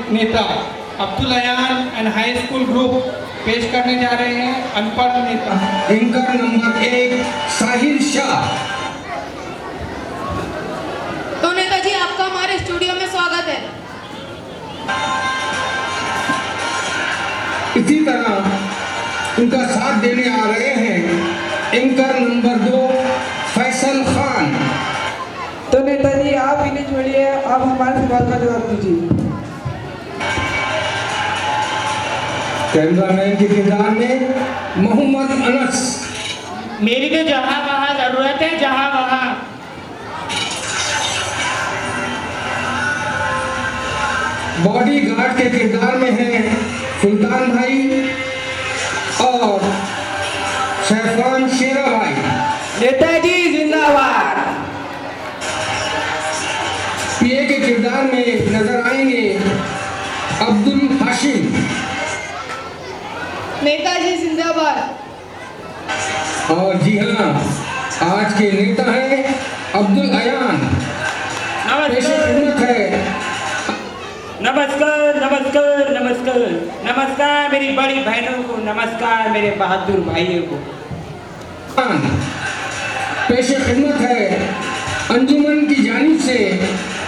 नेता Abdul Ayan and high school group पेश करने जा रहे हैं अनपढ़ नेता। Anchor number 1 Sahil Shah. तो नेताजी आपका हमारे स्टूडियो में स्वागत है। इसी तरह उनका साथ देने आ रहे हैं एंकर नंबर 2 फैसल खान। तो नेताजी आप इन्हें छोड़िए, आप हमारे सवाल का जवाब दीजिए। कैमरामैन के किरदार में मोहम्मद अनस। मेरी तो जहाँ वहाँ जरूरत है, जहाँ वहाँ। बॉडी गार्ड के किरदार में है सुल्तान भाई और शैफान शेरा भाई। नेताजी जिंदाबाद। पीए के किरदार में नजर आएंगे अब्दुल हाशिम। नेताजी जिंदाबाद। और जी हाँ, आज के नेता हैं अब्दुल अयान। पेशे खिदमत है। नमस्कार नमस्कार नमस्कार नमस्कार मेरी बड़ी बहनों को, नमस्कार मेरे बहादुर भाइयों को। पेशे खिदमत है अंजुमन की जानिब से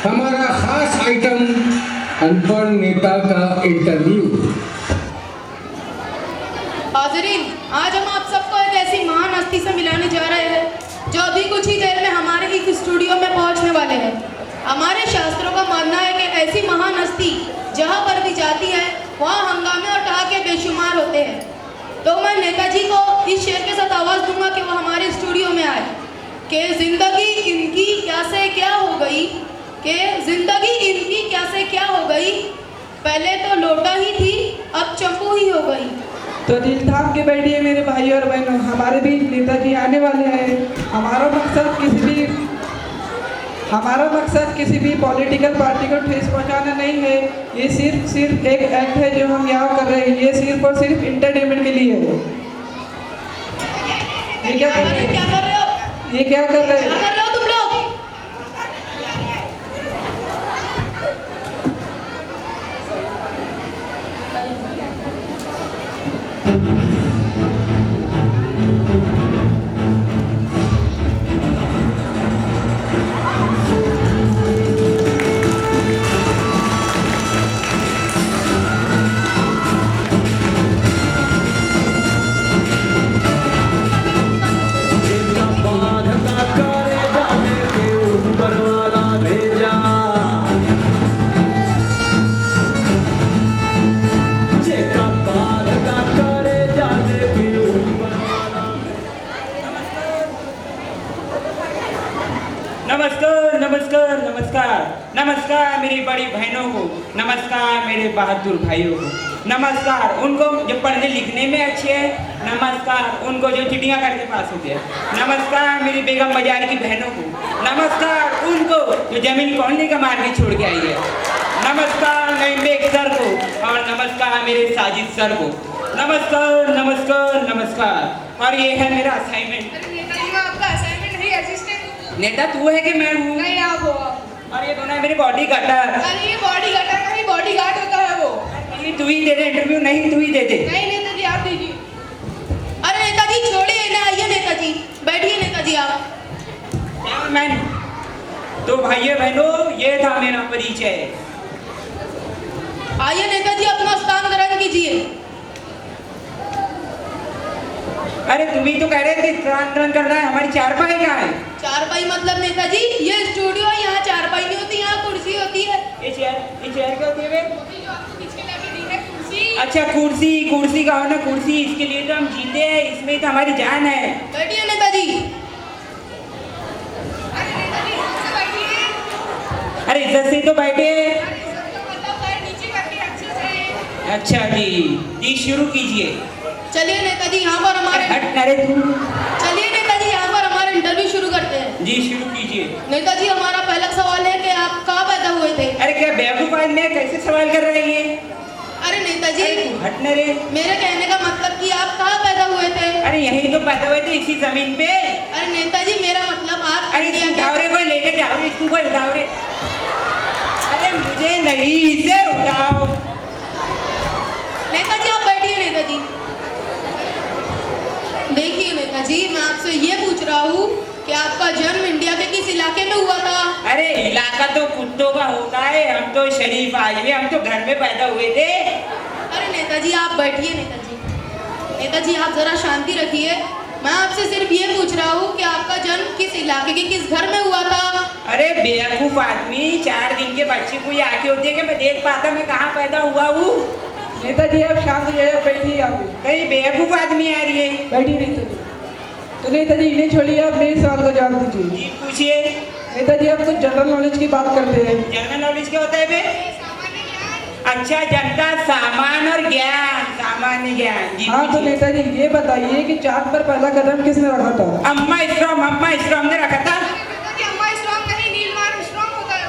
हमारा खास आइटम अनपढ़ नेता का इंटरव्यू। हाज़रीन, आज हम आप सबको एक ऐसी महान हस्ती से मिलाने जा रहे हैं जो अभी कुछ ही देर में हमारे इस स्टूडियो में पहुंचने वाले हैं। हमारे शास्त्रों का मानना है कि ऐसी महान हस्ती जहां पर भी जाती है वहां हंगामे और ठहाके बेशुमार होते हैं। तो मैं नेताजी को इस शेर के साथ आवाज़ दूंगा कि वो हमारे स्टूडियो में आए कि जिंदगी इनकी क्या से क्या हो गई, कि जिंदगी इनकी क्या से क्या हो गई, पहले तो लोटा ही थी अब चंपू ही हो गई। तो दिल थाम के बैठिए मेरे भाई और बहनों, हमारे भी नेताजी आने वाले हैं। हमारा मकसद किसी भी पॉलिटिकल पार्टी को ठेस पहुंचाना नहीं है। ये सिर्फ एक एक्ट है जो हम यहाँ कर रहे हैं। ये सिर्फ और सिर्फ इंटरटेनमेंट के लिए है। ये क्या कर रहे हो? क्या कर रहे हो? ये क्या कर रहे क्या हो? कर रहे हो तुम लोग? नमस्कार नमस्कार नमस्कार नमस्कार मेरी बड़ी बहनों को, नमस्कार मेरे बहादुर भाइयों को, नमस्कार उनको जो पढ़ने लिखने में अच्छे हैं, नमस्कार उनको जो चिड़ियाँ करके पास होते हैं, नमस्कार मेरी बेगम बाजार की बहनों को, नमस्कार उनको जो जमीन कॉलोनी का मार के छोड़ के आई है, नमस्कार मेरे सर को, और नमस्कार मेरे साजिद सर को, नमस्कार नमस्कार नमस्कार। और ये है मेरा असाइनमेंट। नेता तू है कि मैं हूँ? नहीं, आप हो। और ये दोनों है मेरे बॉडी गार्डर। अरे ये बॉडी गार्डर का ही बॉडी गार्ड होता है वो। ये तू ही दे दे इंटरव्यू, नहीं तू ही दे दे। नहीं नेताजी आप दीजिए। अरे नेताजी छोड़िए ना, आइए नेताजी, बैठिए नेताजी आप। मैं तो भाइयों बहनों, ये था मेरा परिचय। आइए नेताजी अपना स्थान ग्रहण कीजिए। अरे तुम ही तो कह रहे थे स्थानांतरण करना है, हमारी चारपाई कहाँ है? चारपाई मतलब नेताजी ये स्टूडियो है, यहाँ चारपाई नहीं होती, यहाँ कुर्सी होती है। ये चेयर क्या होती है बे? जो आपको पीछे लगी दी है कुर्सी। अच्छा कुर्सी का हो ना, कुर्सी, इसके लिए तो हम जीते हैं, इसमें तो हमारी जान है। बैठिए नेताजी। अरे इज्जत से तो बैठे। अच्छा जी शुरू कीजिए। चलिए नेताजी यहाँ पर हमारे अरे तू। चलिए नेताजी यहाँ पर हमारा इंटरव्यू शुरू करते हैं। जी शुरू कीजिए। नेताजी हमारा पहला सवाल है कि आप कहाँ पैदा हुए थे? अरे क्या बेवकूफ आदमी है, कैसे सवाल कर रही है? अरे नेताजी हटने रे। मेरे कहने का मतलब कि आप कहाँ पैदा हुए थे? अरे यही तो पैदा हुए थे, इसी जमीन पे। अरे नेताजी मेरा मतलब आप अरे इंडिया के गावरे को लेके जाओ, इसको गावरे। अरे मुझे नहीं, इसे उठाओ। नेताजी आप बैठिए नेताजी। देखिए नेताजी, मैं आपसे ये पूछ रहा हूँ कि आपका जन्म इंडिया के किस इलाके में हुआ था? अरे इलाका तो कुत्तों का होता है, हम तो शरीफ आदमी, हम तो घर में पैदा हुए थे। अरे नेताजी आप बैठिए नेताजी। नेताजी आप जरा शांति रखिए। मैं आपसे सिर्फ ये पूछ रहा हूँ कि आपका जन्म किस इलाके के किस घर में हुआ था? अरे बेवकूफ आदमी, 4 दिन के बच्चे को ये आंखें होती है कि मैं देख पाता मैं कहाँ पैदा हुआ हूँ। नेताजी आप शांत हो जाइए, बैठिए आप। कहीं बेवकूफ आदमी आ रही है। बैठिए नेताजी। तो नेताजी इन्हें छोड़िए, आप मेरे सवाल का जवाब दीजिए। जी पूछिए। नेताजी आप कुछ जनरल नॉलेज की बात करते हैं। जनरल नॉलेज क्या होता है बे? अच्छा, जनता सामान और ज्ञान, सामान्य ज्ञान। जी हाँ तो पूछिए। नेताजी ये बताइए कि चांद पर पहला कदम किसने रखा था? अम्मा स्ट्रॉम ने रखा था।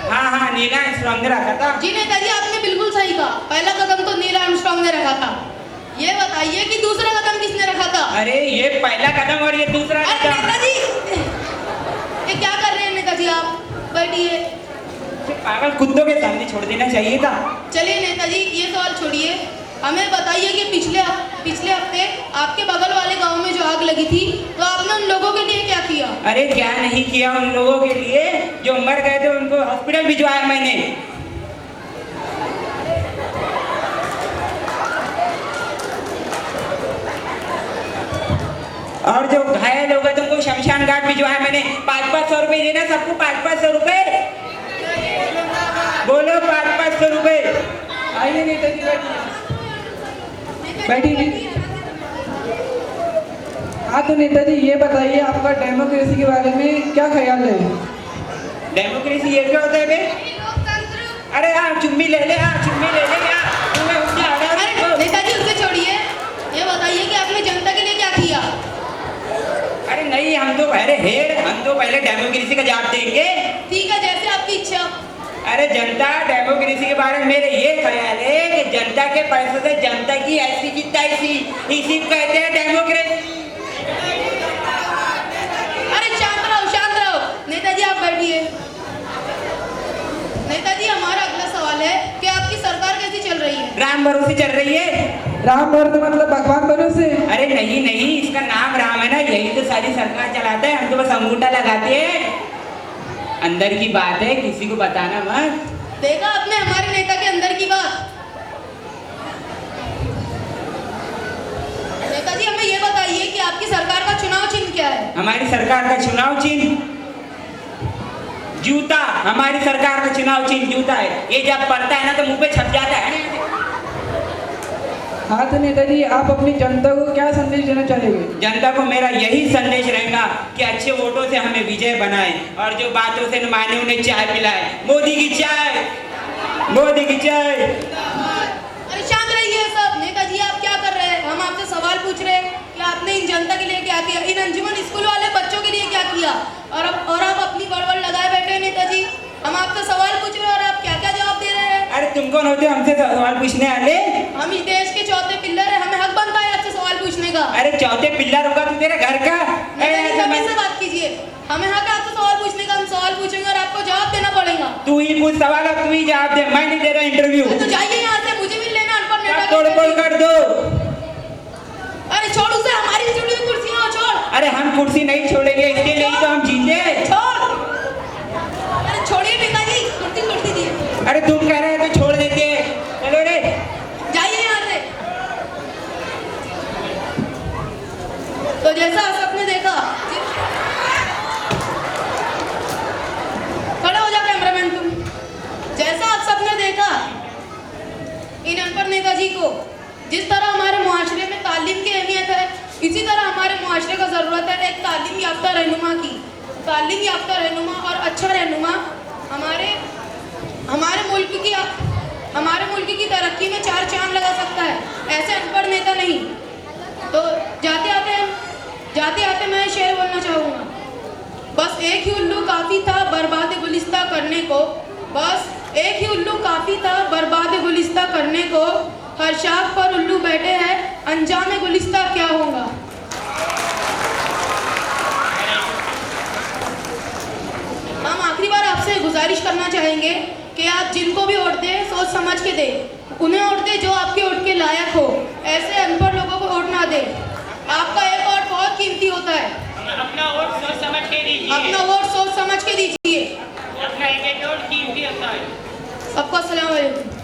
हाँ हाँ, नीला आर्मस्ट्रांग ने रखा था। जी नेताजी आपने बिल्कुल सही कहा, पहला कदम तो नील आर्मस्ट्रांग ने रखा था। ये बताइए कि दूसरा कदम किसने रखा था? अरे ये पहला कदम और ये दूसरा अरे कदम। नेताजी ये क्या कर रहे हैं नेताजी आप? बैठिए। पागल कुत्तों के सामने छोड़ देना चाहिए था। चलिए नेताजी ये सवाल छोड़िए, हमें बताइए कि पिछले हफ्ते आपके बगल वाले गांव में जो आग लगी थी, तो आपने उन लोगों के लिए क्या किया? अरे क्या नहीं किया उन लोगों के लिए, जो मर गए थे उनको हॉस्पिटल भिजवाया मैंने। और जो घायल हो गए तो उनको शमशान घाट भिजवाया मैंने। 500-500 रुपए देना सबको, 500-500 रुपए। बोलो 500-500 रुपए। आइए नेताजी बैठिए। हाँ तो नेताजी ये बताइए आपका डेमोक्रेसी के बारे में क्या ख्याल है? डेमोक्रेसी ये क्या होता है बे? अरे हाँ, चुम्मी ले ले, हाँ चुम्मी ले ले, हाँ तुम्हें उससे अरे नेताजी उससे छोड़िए, ये बताइए कि आपने जनता के लिए क्या किया? अरे नहीं, हम तो पहले डेमोक्रेसी का जवाब देंगे। ठीक है, जैसे आपकी इच्छा। अरे जनता डेमोक्रेसी के बारे में मेरे ये ख्याल है कि जनता के पैसे से जनता की ऐसी की तैसी, इसी को कहते हैं डेमोक्रेसी। अरे शांत रहो। नेताजी आप बैठिए। नेताजी हमारा अगला सवाल है कि आपकी सरकार कैसी चल रही है? राम भरोसे चल रही है। राम भरोसे मतलब भगवान भरोसे? अरे नहीं, इसका नाम राम है ना, यही तो सारी सरकार चलाता है, हम तो बस अंगूठा लगाते हैं। अंदर की बात है, किसी को बताना मत। देखा आपने हमारे नेता के अंदर की बात। नेताजी हमें ये बताइए कि आपकी सरकार का चुनाव चिन्ह क्या है? हमारी सरकार का चुनाव चिन्ह जूता। हमारी सरकार का चुनाव चिन्ह जूता है। ये जब पड़ता है ना तो मुंह पे छप जाता है। हाँ तो नेताजी आप अपनी जनता को क्या संदेश देना चाहेंगे? जनता को मेरा यही संदेश रहेगा कि अच्छे वोटों से हमें विजय बनाए और जो बातों से न माने उन्हें चाय पिलाए। मोदी की चाय, मोदी की चाय। अरे शांत रहिए सब। नेताजी आप क्या कर रहे हैं? हम आपसे सवाल पूछ रहे हैं कि आपने इन जनता के लिए क्या किया, इन अंजुमन स्कूल वाले बच्चों के लिए क्या किया, और आप अपनी बड़बड़ लगाए बैठे हैं। नेताजी हम आपसे सवाल पूछ रहे हैं और आप क्या क्या जवाब दे रहे हैं? अरे तुम कौन होते हो हमसे सवाल पूछने वाले? हम इस देश के चौथे पिल्लर हैं, हमें हक बनता है आपसे सवाल पूछने का। अरे चौथे पिल्लर होगा तो तेरे घर का। नेताजी से बात कीजिए, हमें हक है आपसे सवाल पूछने का। हम सवाल पूछेंगे और आपको जवाब देना पड़ेगा। तू ही पूछ सवाल और तू ही जवाब दे, मैं नहीं दे रहा इंटरव्यू। तो जाइए यहाँ से, मुझे भी लेना अनपढ़ नेता का तोड़-फोड़ इंटरव्यू। कर दो। अरे छोड़ उसे, हमारी जुड़ी हुई कुर्सियां हो, छोड़। अरे हम कुर्सी नहीं छोड़ेंगे, इसके लिए तो हम जीते। छोड़। अरे छोड़िए नेताजी, कुर्सी छोड़ दीजिए। अरे तुम कह रहे हो तो छोड़ देते हैं। चलो रे, जाइए यहाँ से। तो जैसा आप सबने देखा, खड़े हो जा कैमरामैन तुम। जैसा आप सबने देखा इन अनपढ़ नेताजी को, जिस तरह हमारे मुआशरे में तालीम की अहमियत है, इसी तरह हमारे मुआशरे को ज़रूरत है एक तालीम याफ्ता रहनुमा की। तालीम याफ्ता रहनुमा और अच्छा रहनुमा हमारे मुल्क की तरक्की में 4 चांद लगा सकता है, ऐसे अनपढ़ नेता नहीं। तो जाते आते मैं शेर बोलना चाहूँगा। बस एक ही उल्लू काफ़ी था बर्बाद गुलिस्ता करने को, बस एक ही उल्लू काफ़ी था बर्बाद गुलिस्ता करने को, हर शाख पर उल्लू बैठे हैं, अंजाम गुलिस्ता क्या होगा। हम आखिरी बार आपसे गुजारिश करना चाहेंगे कि आप जिनको भी वोट दें सोच समझ के दें, उन्हें वोट दें जो आपके वोट के लायक हो, ऐसे अनपढ़ लोगों को वोट ना दें। आपका एक वोट बहुत कीमती होता है, अपना वोट सोच समझ के दीजिए, अपना वोट सोच समझ के दीजिए। अपना एक वोट कीमती होता है। सबको अस्सलाम वालेकुम।